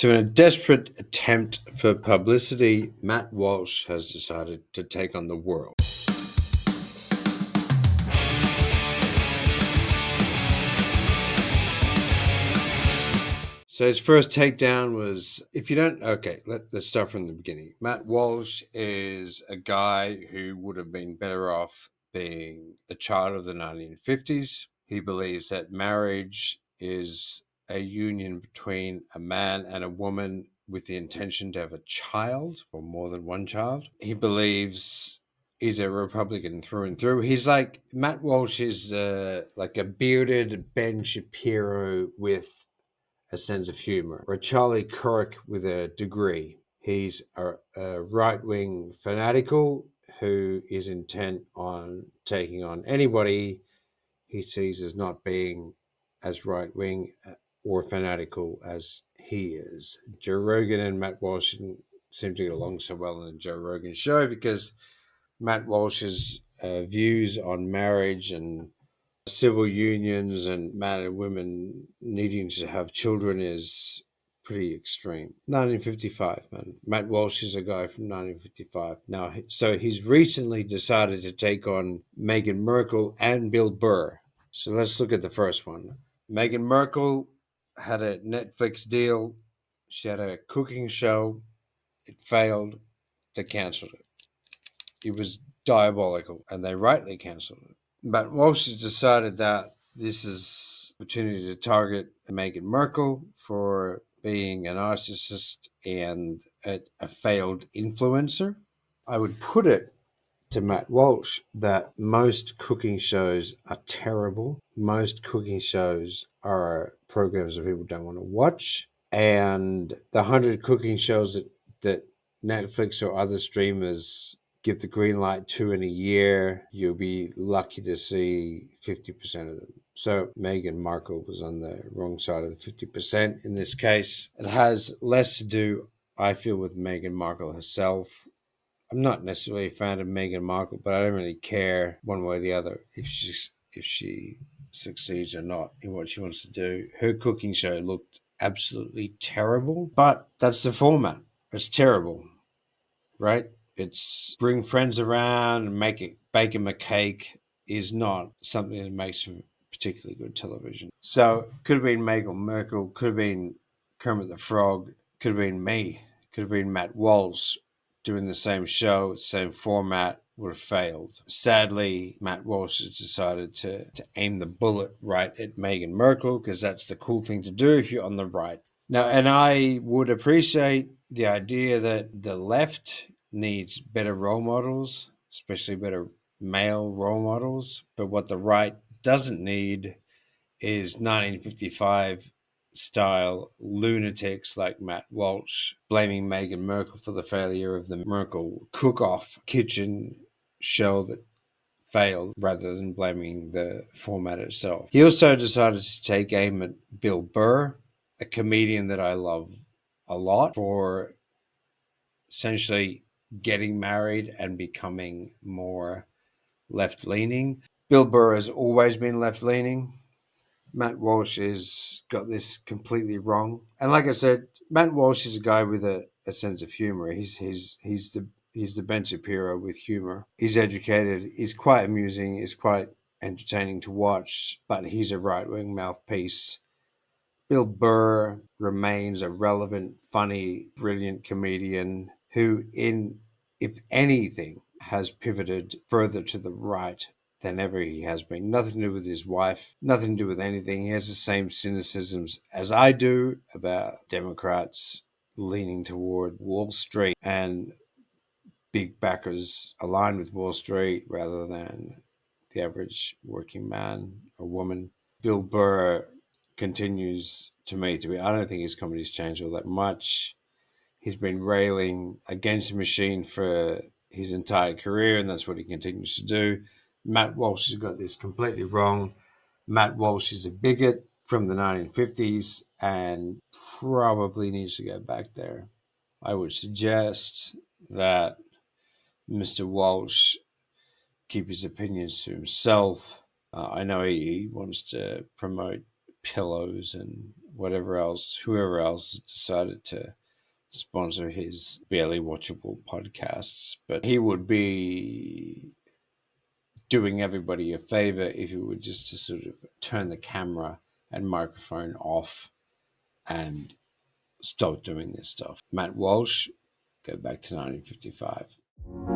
So, in a desperate attempt for publicity, Matt Walsh has decided to take on the world. So his first takedown was, if you don't, okay, let's start from the beginning. Matt Walsh is a guy who would have been better off being a child of the 1950s. He believes that marriage is a union between a man and a woman with the intention to have a child or more than one child. He believes he's a Republican through and through. He's like, Matt Walsh is like a bearded Ben Shapiro with a sense of humor, or Charlie Kirk with a degree. He's a right wing fanatical who is intent on taking on anybody he sees as not being as right wing or fanatical as he is. Joe Rogan and Matt Walsh seem to get along so well on the Joe Rogan show because Matt Walsh's views on marriage and civil unions and men and women needing to have children is pretty extreme. 1955, man. Matt Walsh is a guy from 1955. Now, so he's recently decided to take on Meghan Markle and Bill Burr. So let's look at the first one. Meghan Markle had a Netflix deal. She had a cooking show. It failed. They canceled it. It was diabolical, and they rightly canceled it. But Walsh has decided that this is an opportunity to target Meghan Markle for being a narcissist and a failed influencer. I would put it to Matt Walsh that most cooking shows are terrible. Most cooking shows are programs that people don't want to watch. And the 100 cooking shows that Netflix or other streamers give the green light to in a year, you'll be lucky to see 50% of them. So Meghan Markle was on the wrong side of the 50% in this case. It has less to do, I feel, with Meghan Markle herself. I'm not necessarily a fan of Meghan Markle, but I don't really care one way or the other if she succeeds or not in what she wants to do. Her cooking show looked absolutely terrible, but that's the format. It's terrible, right? It's bring friends around and bake them a cake is not something that makes for particularly good television. So could have been Meghan Markle, could have been Kermit the Frog, could have been me, could have been Matt Walsh doing the same show, same format, would have failed. Sadly, Matt Walsh has decided to aim the bullet right at Meghan Markle because that's the cool thing to do if you're on the right. Now, and I would appreciate the idea that the left needs better role models, especially better male role models. But what the right doesn't need is 1955 style lunatics like Matt Walsh blaming Meghan Markle for the failure of the Markle cook-off kitchen show that failed rather than blaming the format itself. He also decided to take aim at Bill Burr, a comedian that I love a lot, for essentially getting married and becoming more left-leaning. Bill Burr has always been left-leaning. Matt Walsh has got this completely wrong. And like I said, Matt Walsh is a guy with a sense of humor. He's the Ben Shapiro with humor. He's educated. He's quite amusing. He's quite entertaining to watch. But he's a right wing mouthpiece. Bill Burr remains a relevant, funny, brilliant comedian who, if anything, has pivoted further to the right than ever he has been. Nothing to do with his wife, nothing to do with anything. He has the same cynicisms as I do about Democrats leaning toward Wall Street and big backers aligned with Wall Street rather than the average working man or woman. Bill Burr continues to me to be, I don't think his comedy's changed all that much. He's been railing against the machine for his entire career, and that's what he continues to do. Matt Walsh has got this completely wrong. Matt Walsh is a bigot from the 1950s and probably needs to go back there. I would suggest that Mr. Walsh keep his opinions to himself. I know he wants to promote pillows and whatever else, whoever else decided to sponsor his barely watchable podcasts. But he would be doing everybody a favor if he would just to sort of turn the camera and microphone off and stop doing this stuff. Matt Walsh, go back to 1955.